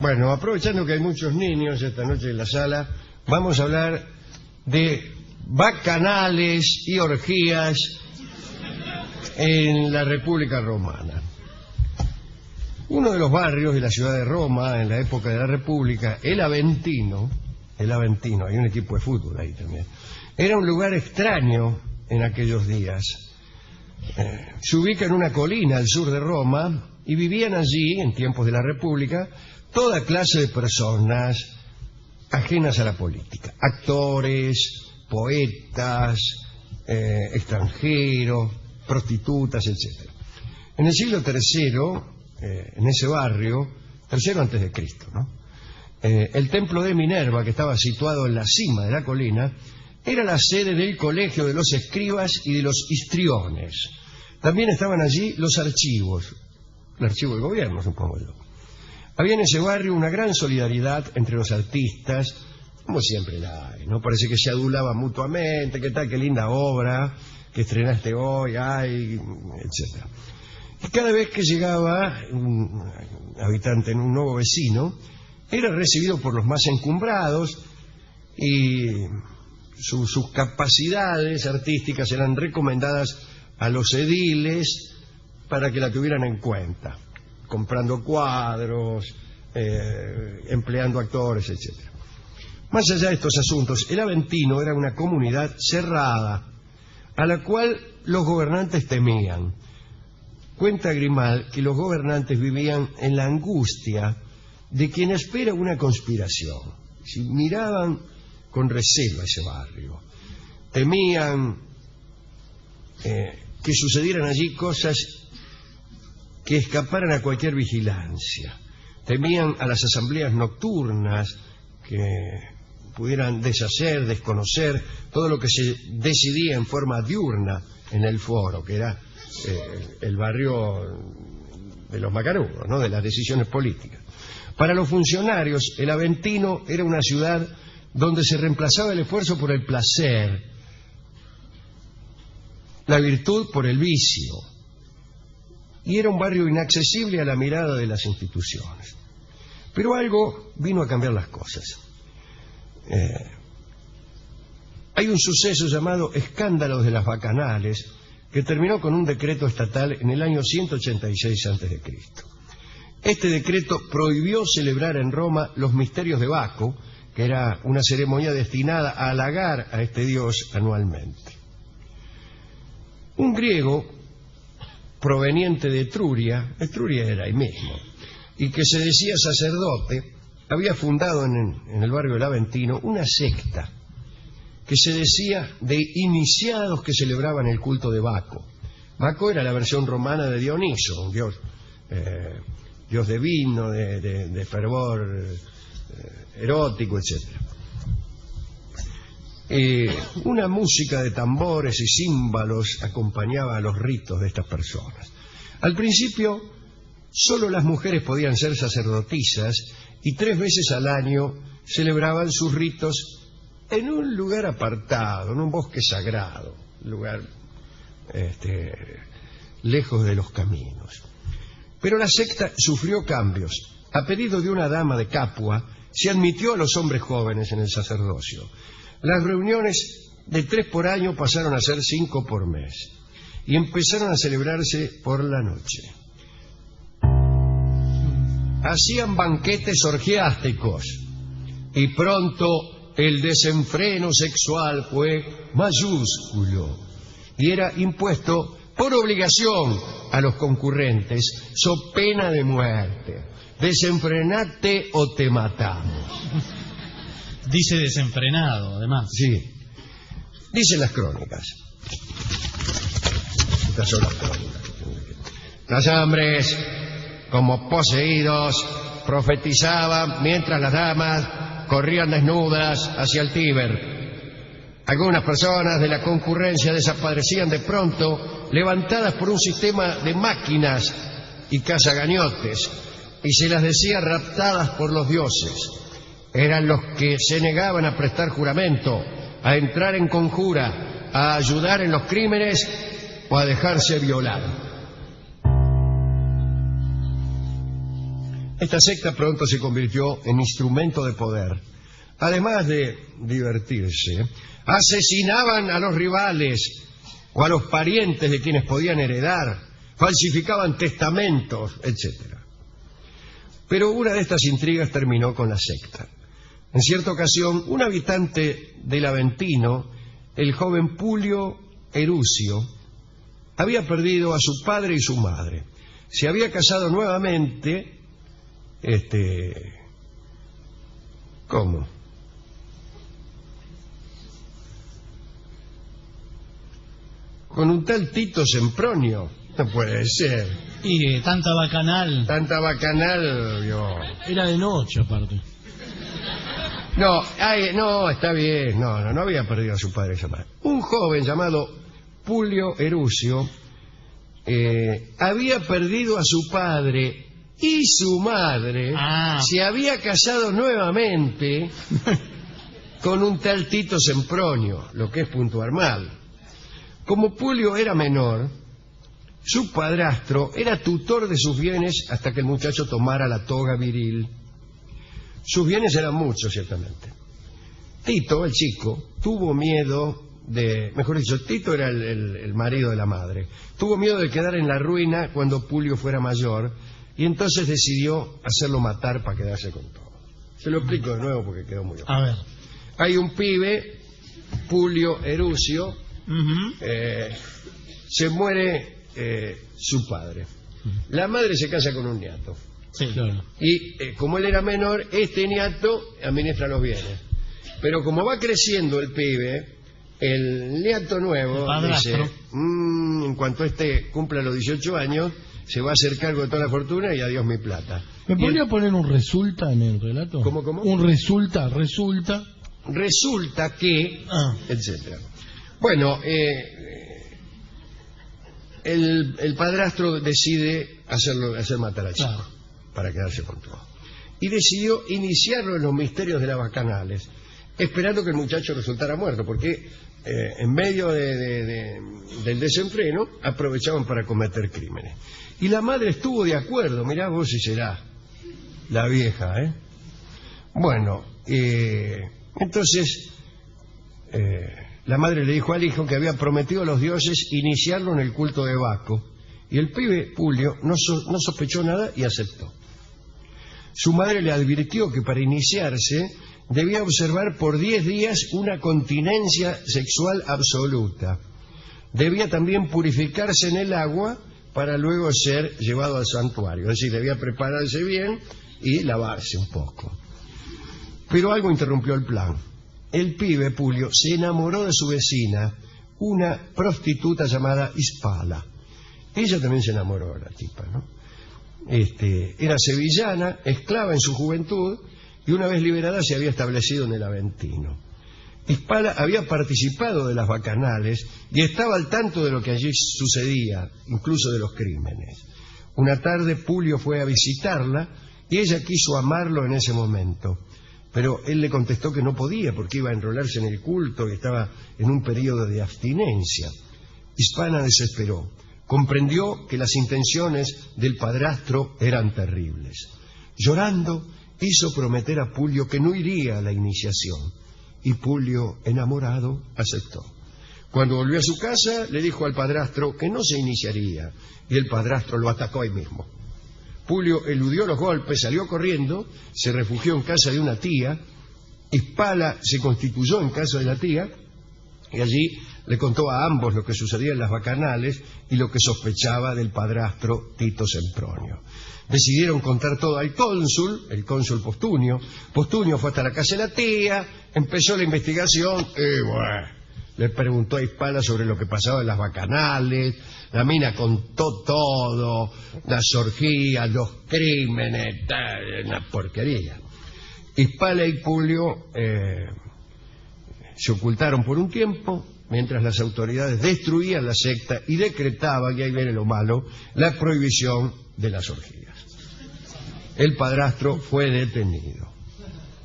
Bueno, aprovechando que hay muchos niños esta noche en la sala, vamos a hablar de bacanales y orgías en la República Romana. Uno de los barrios de la ciudad de Roma en la época de la República, el Aventino, hay un equipo de fútbol ahí también, era un lugar extraño en aquellos días. Se ubica en una colina al sur de Roma y vivían allí, en tiempos de la República, toda clase de personas ajenas a la política. Actores, poetas, extranjeros, prostitutas, etc. En el siglo III, en ese barrio, tercero antes de Cristo, ¿no? El templo de Minerva, que estaba situado en la cima de la colina, era la sede del colegio de los escribas y de los histriones. También estaban allí los archivos, el archivo del gobierno, supongo yo. Había en ese barrio una gran solidaridad entre los artistas, como siempre la hay, ¿no? Parece que se adulaban mutuamente, qué tal, qué linda obra que estrenaste hoy, ay, etc. Y cada vez que llegaba un habitante, un nuevo vecino, era recibido por los más encumbrados y sus capacidades artísticas eran recomendadas a los ediles para que la tuvieran en cuenta, comprando cuadros, empleando actores, etc. Más allá de estos asuntos, el Aventino era una comunidad cerrada, a la cual los gobernantes temían. Cuenta Grimal que los gobernantes vivían en la angustia de quien espera una conspiración. Si miraban con recelo a ese barrio, temían que sucedieran allí cosas que escaparan a cualquier vigilancia. Temían a las asambleas nocturnas que pudieran deshacer, desconocer todo lo que se decidía en forma diurna en el foro, que era el barrio de los macanudos, ¿no? De las decisiones políticas. Para los funcionarios, el Aventino era una ciudad donde se reemplazaba el esfuerzo por el placer, la virtud por el vicio, y era un barrio inaccesible a la mirada de las instituciones. Pero algo vino a cambiar las cosas. Hay un suceso llamado Escándalo de las Bacanales, que terminó con un decreto estatal en el año 186 a.C. Este decreto prohibió celebrar en Roma los misterios de Baco, que era una ceremonia destinada a halagar a este dios anualmente. Un griego proveniente de Etruria era ahí mismo, y que se decía sacerdote, había fundado en el barrio del Aventino una secta que se decía de iniciados que celebraban el culto de Baco. Baco era la versión romana de Dioniso, un dios de vino, de fervor erótico, etc. Una música de tambores y címbalos acompañaba a los ritos de estas personas. Al principio, solo las mujeres podían ser sacerdotisas y 3 veces al año celebraban sus ritos en un lugar apartado, en un bosque sagrado, lugar lejos de los caminos. Pero la secta sufrió cambios. A pedido de una dama de Capua, se admitió a los hombres jóvenes en el sacerdocio. Las reuniones de 3 por año pasaron a ser 5 por mes y empezaron a celebrarse por la noche. Hacían banquetes orgiásticos y pronto el desenfreno sexual fue mayúsculo y era impuesto por obligación a los concurrentes, so pena de muerte. Desenfrenate o te matamos. Dice desenfrenado, además. Sí. Dicen las crónicas. Estas son las crónicas. Los hombres, como poseídos, profetizaban mientras las damas corrían desnudas hacia el Tíber. Algunas personas de la concurrencia desaparecían de pronto, levantadas por un sistema de máquinas y cazagañotes, y se las decía raptadas por los dioses. Eran los que se negaban a prestar juramento, a entrar en conjura, a ayudar en los crímenes o a dejarse violar. Esta secta pronto se convirtió en instrumento de poder. Además de divertirse, asesinaban a los rivales o a los parientes de quienes podían heredar, falsificaban testamentos, etc. Pero una de estas intrigas terminó con la secta. En cierta ocasión, un habitante del Aventino, el joven Publio Erusio, había perdido a su padre y su madre. Se había casado nuevamente, ¿cómo? Con un tal Tito Sempronio. No puede ser. Y tanta bacanal. Tanta bacanal, yo. Era de noche, aparte. No, está bien. No había perdido a su padre y su madre. Un joven llamado Publio Erusio había perdido a su padre y su madre. Se había casado nuevamente con un tal Tito Sempronio, lo que es puntuar mal. Como Publio era menor, su padrastro era tutor de sus bienes hasta que el muchacho tomara la toga viril. Sus bienes eran muchos, ciertamente. Tito, el chico, tuvo miedo de... Mejor dicho, Tito era el marido de la madre. Tuvo miedo de quedar en la ruina cuando Publio fuera mayor y entonces decidió hacerlo matar para quedarse con todo. Se lo explico de nuevo porque quedó muy... A ver. Hay un pibe, Publio Erusio, se muere su padre. La madre se casa con un niato. Sí, claro. Y como él era menor, este niato administra los bienes. Pero como va creciendo el pibe, el niato nuevo dice, en cuanto este cumpla los 18 años, se va a hacer cargo de toda la fortuna y adiós mi plata. ¿Me podría poner un resulta en el relato? ¿Cómo? Un resulta. Resulta que, etcétera. Bueno, el padrastro decide hacer matar al chico, para quedarse con todo. Y decidió iniciarlo en los misterios de las bacanales, esperando que el muchacho resultara muerto, porque en medio del desenfreno aprovechaban para cometer crímenes. Y la madre estuvo de acuerdo, mirá vos si será la vieja, ¿eh? Bueno, entonces... la madre le dijo al hijo que había prometido a los dioses iniciarlo en el culto de Baco. Y el pibe, Publio, no sospechó nada y aceptó. Su madre le advirtió que para iniciarse debía observar por 10 días una continencia sexual absoluta. Debía también purificarse en el agua para luego ser llevado al santuario. Es decir, debía prepararse bien y lavarse un poco. Pero algo interrumpió el plan. El pibe, Publio, se enamoró de su vecina, una prostituta llamada Hispala. Ella también se enamoró de la tipa, ¿no? Era sevillana, esclava en su juventud, y una vez liberada se había establecido en el Aventino. Hispala había participado de las bacanales y estaba al tanto de lo que allí sucedía, incluso de los crímenes. Una tarde Publio fue a visitarla y ella quiso amarlo en ese momento. Pero él le contestó que no podía porque iba a enrolarse en el culto y estaba en un periodo de abstinencia. Hispala desesperó. Comprendió que las intenciones del padrastro eran terribles. Llorando, hizo prometer a Publio que no iría a la iniciación. Y Publio, enamorado, aceptó. Cuando volvió a su casa, le dijo al padrastro que no se iniciaría. Y el padrastro lo atacó ahí mismo. Publio eludió los golpes, salió corriendo, se refugió en casa de una tía. Hispala se constituyó en casa de la tía y allí le contó a ambos lo que sucedía en las bacanales y lo que sospechaba del padrastro Tito Sempronio. Decidieron contar todo al cónsul, el cónsul Postunio. Postunio fue hasta la casa de la tía, empezó la investigación y bueno, le preguntó a Hispala sobre lo que pasaba en las bacanales. La mina contó todo, las orgías, los crímenes, una porquería. Hispala y Publio se ocultaron por un tiempo, mientras las autoridades destruían la secta y decretaban, y ahí viene lo malo, la prohibición de las orgías. El padrastro fue detenido.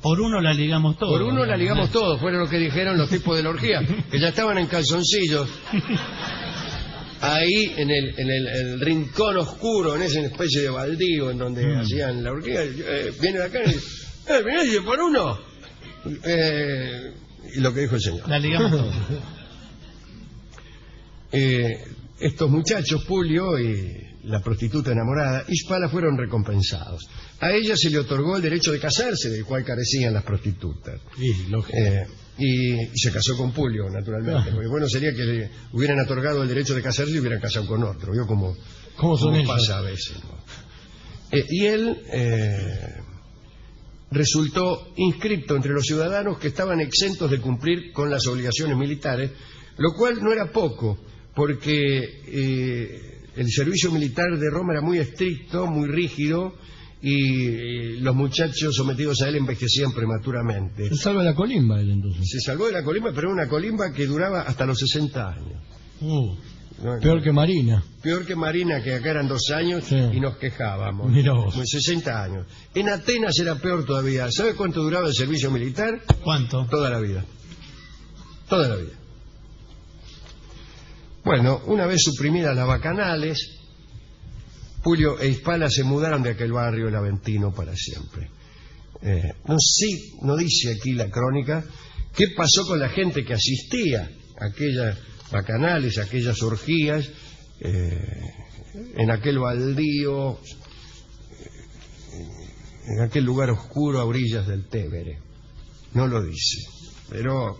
Por uno la ligamos todo. Por uno la ligamos todo, fueron lo que dijeron los tipos de la orgía, que ya estaban en calzoncillos. ahí en el rincón oscuro, en esa especie de baldío en donde hacían la orgía, viene de acá y dice, ¿viniste por uno? Y lo que dijo el señor. La ligamos todos. Estos muchachos, Pulio y la prostituta enamorada, Hispala, fueron recompensados. A ella se le otorgó el derecho de casarse, del cual carecían las prostitutas. Y se casó con Pulio, naturalmente. Porque bueno sería que le hubieran otorgado el derecho de casarse y hubieran casado con otro. ¿Vio cómo pasa a veces? ¿No? Y él resultó inscripto entre los ciudadanos que estaban exentos de cumplir con las obligaciones militares, lo cual no era poco, porque el servicio militar de Roma era muy estricto, muy rígido, y los muchachos sometidos a él envejecían prematuramente. Se salva la colimba él entonces. Se salvó de la colimba, pero era una colimba que duraba hasta los 60 años. Peor que Marina. Peor que Marina, que acá eran 2 años sí. Y nos quejábamos. Mirá vos. 60 años. En Atenas era peor todavía. ¿Sabe cuánto duraba el servicio militar? ¿Cuánto? Toda la vida. Toda la vida. Bueno, una vez suprimidas las bacanales, Pulio e Hispala se mudaron de aquel barrio, el Aventino, para siempre. No dice aquí la crónica qué pasó con la gente que asistía a aquellas bacanales, a aquellas orgías, en aquel baldío, en aquel lugar oscuro a orillas del Tévere. No lo dice, pero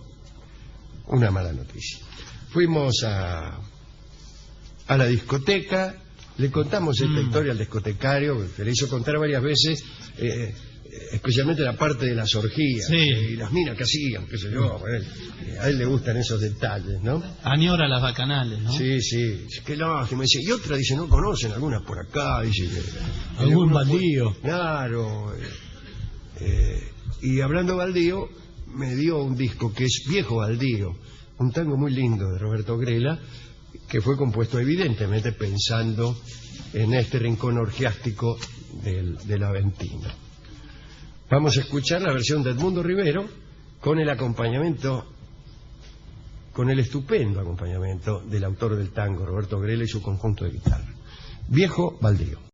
una mala noticia. Fuimos a la discoteca, le contamos esta historia al discotecario, que le hizo contar varias veces, especialmente la parte de las orgías, sí. Y las minas que hacían, qué sé yo, a él le gustan esos detalles, ¿no? Añora las bacanales, ¿no? Sí, sí, qué lástima, dice, y otra dice, no conocen algunas por acá, dice que algún baldío. Claro, y hablando de baldío, me dio un disco que es Viejo Baldío, un tango muy lindo de Roberto Grela, que fue compuesto evidentemente pensando en este rincón orgiástico del Aventino. Vamos a escuchar la versión de Edmundo Rivero con el acompañamiento, con el estupendo acompañamiento del autor del tango, Roberto Grela, y su conjunto de guitarra. Viejo Baldío.